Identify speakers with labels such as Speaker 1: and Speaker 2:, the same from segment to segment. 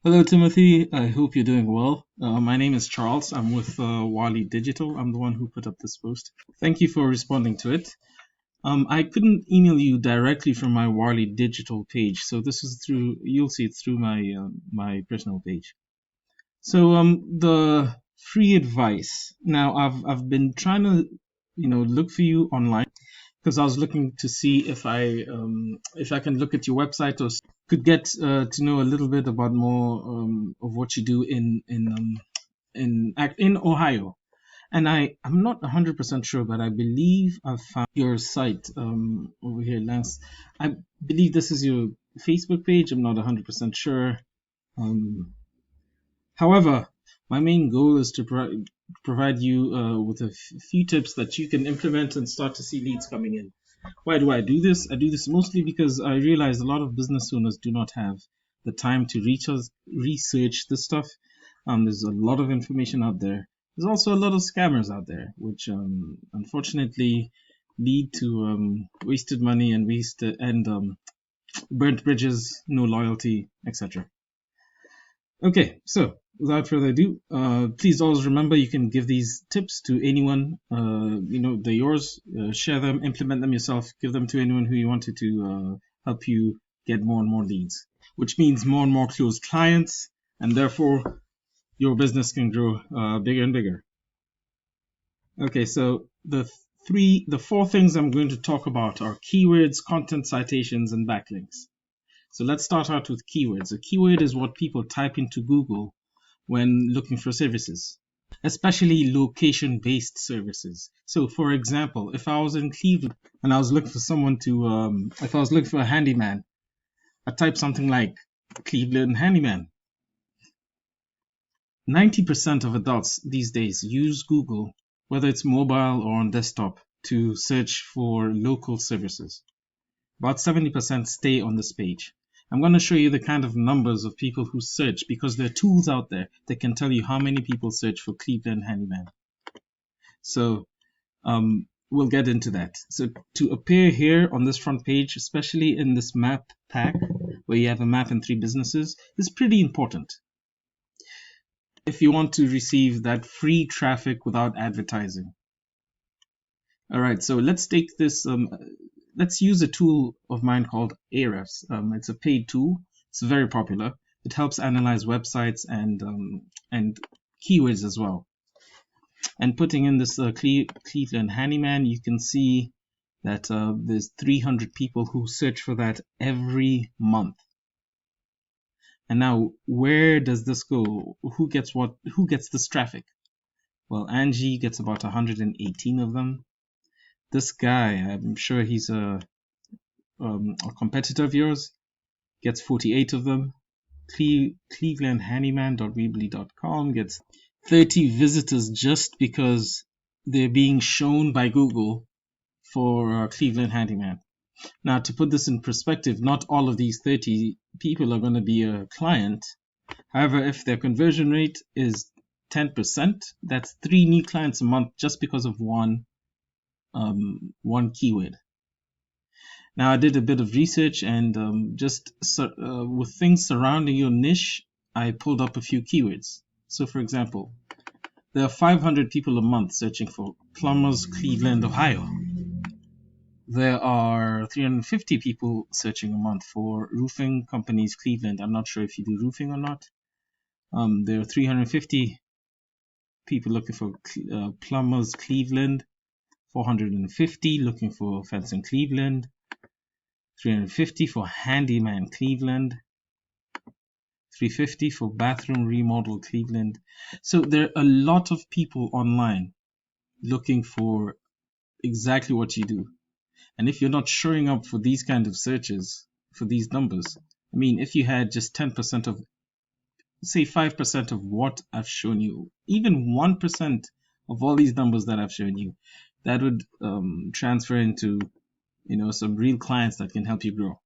Speaker 1: Hello, Timothy. I hope you're doing well. My name is Charles. I'm with Warley Digital. I'm the one who put up this post. Thank you for responding to it. I couldn't email you directly from my Warley Digital page, so this is through. You'll see it through my personal page. So the free advice. Now I've been trying to look for you online because I was looking to see if I can look at your website or could get to know a little bit about more of what you do in Ohio. And I'm not 100% sure, but I believe I've found your site over here, Lance. I believe this is your Facebook page. I'm not 100% sure. Um, However, my main goal is to provide you with a few tips that you can implement and start to see leads coming in. Why do I do this? I do this mostly because I realize a lot of business owners do not have the time to research this stuff. There's a lot of information out there. There's also a lot of scammers out there, which unfortunately lead to wasted money and burnt bridges, no loyalty, etc. Okay, so without further ado, please always remember you can give these tips to anyone. They're yours. Share them, implement them yourself, give them to anyone who you wanted to help you get more and more leads, which means more and more closed clients, and therefore your business can grow bigger and bigger. Okay, so the four things I'm going to talk about are keywords, content citations, and backlinks. So let's start out with keywords. A keyword is what people type into Google when looking for services, especially location-based services. So, for example, if I was in Cleveland and I was looking for if I was looking for a handyman, I type something like Cleveland handyman. 90% of adults these days use Google, whether it's mobile or on desktop, to search for local services. About 70% stay on this page. I'm going to show you the kind of numbers of people who search because there are tools out there that can tell you how many people search for Cleveland handyman. So we'll get into that. So to appear here on this front page, especially in this map pack where you have a map and 3 businesses, is pretty important if you want to receive that free traffic without advertising. All right, so let's take this. Let's use a tool of mine called Ahrefs. It's a paid tool. It's very popular. It helps analyze websites and keywords as well. And putting in this Cleveland handyman, you can see that there's 300 people who search for that every month. And now, where does this go? Who gets what? Who gets this traffic? Well, Angie gets about 118 of them. This guy, I'm sure he's a competitor of yours, gets 48 of them. Clevelandhandyman.weebly.com gets 30 visitors just because they're being shown by Google for Cleveland Handyman. Now, to put this in perspective, not all of these 30 people are going to be a client. However, if their conversion rate is 10%, that's 3 new clients a month just because of one keyword. Now, I did a bit of research and with things surrounding your niche, I pulled up a few keywords. So, for example, there are 500 people a month searching for plumbers, Cleveland, Ohio. There are 350 people searching a month for roofing companies, Cleveland. I'm not sure if you do roofing or not. There are 350 people looking for plumbers, Cleveland. 450 looking for fencing, Cleveland. 350 for handyman, Cleveland. 350 for bathroom remodel, Cleveland. So there are a lot of people online looking for exactly what you do. And if you're not showing up for these kind of searches, for these numbers, I mean, if you had just 10% of, say 5% of what I've shown you, even 1% of all these numbers that I've shown you, that would transfer into some real clients that can help you grow.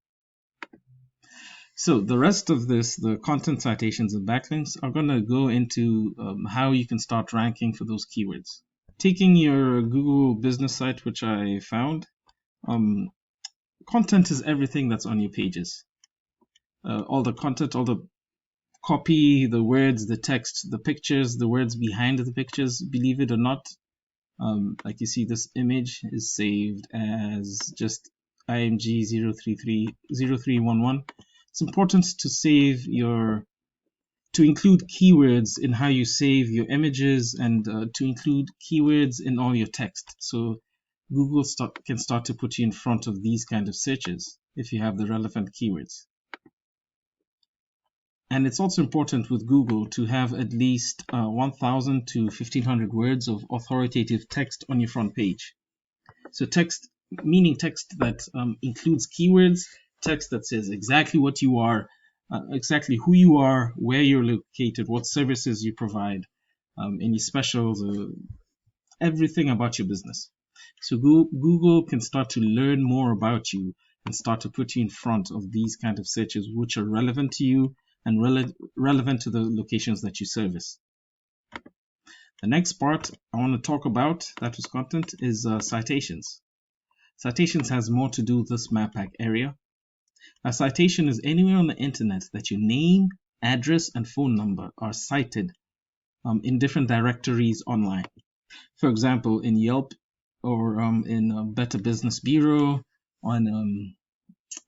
Speaker 1: So the rest of this, the content citations and backlinks, are going to go into how you can start ranking for those keywords. Taking your Google business site, which I found, content is everything that's on your pages. All the content, all the copy the words, the text, the pictures, the words behind the pictures, believe it or not. Like you see, this image is saved as just img 0330311. It's important to save to include keywords in how you save your images, and to include keywords in all your text. So Google can start to put you in front of these kind of searches if you have the relevant keywords. And it's also important with Google to have at least 1,000 to 1,500 words of authoritative text on your front page. So text, meaning text that includes keywords, text that says exactly what you are, exactly who you are, where you're located, what services you provide, any specials, everything about your business. So Google can start to learn more about you and start to put you in front of these kind of searches which are relevant to you and relevant to the locations that you service. The next part I want to talk about, that was content, is citations. Citations has more to do with this map pack area. A citation is anywhere on the internet that your name, address, and phone number are cited in different directories online. For example, in Yelp or in Better Business Bureau, on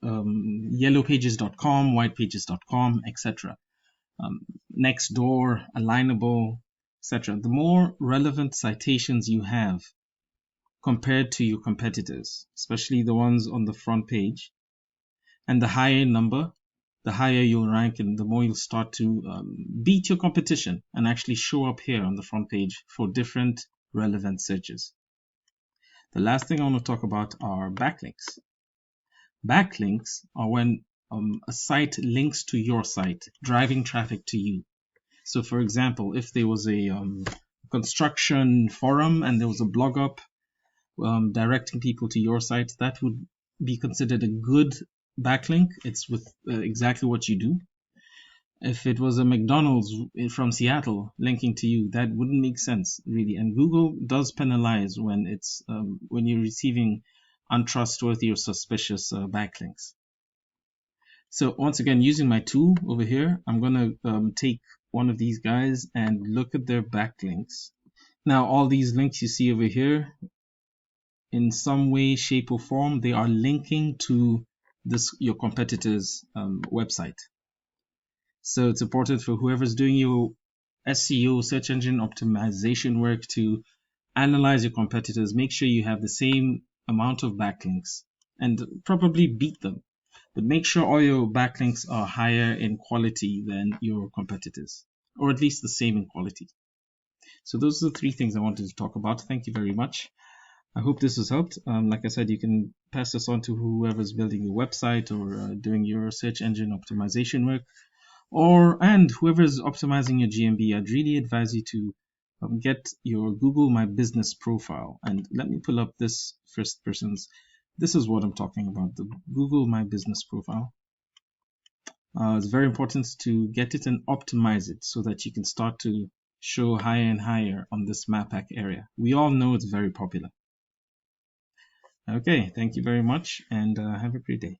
Speaker 1: yellowpages.com, whitepages.com, etc. Nextdoor, Alignable, etc. The more relevant citations you have compared to your competitors, especially the ones on the front page, and the higher number, the higher you'll rank and the more you'll start to beat your competition and actually show up here on the front page for different relevant searches. The last thing I want to talk about are backlinks. Backlinks are when a site links to your site, driving traffic to you. So for example, if there was a construction forum and there was a blog up directing people to your site, that would be considered a good backlink. It's with exactly what you do. If it was a McDonald's from Seattle linking to you, that wouldn't make sense really. And Google does penalize when it's when you're receiving untrustworthy or suspicious backlinks. So once again, using my tool over here, I'm going to take one of these guys and look at their backlinks. Now, all these links you see over here, in some way, shape, or form, they are linking to your competitor's website. So it's important for whoever's doing your SEO, search engine optimization work, to analyze your competitors, make sure you have the same amount of backlinks and probably beat them. But make sure all your backlinks are higher in quality than your competitors, or at least the same in quality. So those are the three things I wanted to talk about. Thank you very much. I hope this has helped. Like I said, you can pass this on to whoever's building your website or doing your search engine optimization work, and whoever's optimizing your GMB. I'd really advise you to get your Google My Business profile. And let me pull up this first person's. This is what I'm talking about, the Google My Business profile. It's very important to get it and optimize it so that you can start to show higher and higher on this map pack area. We all know it's very popular. Okay, thank you very much, and have a great day.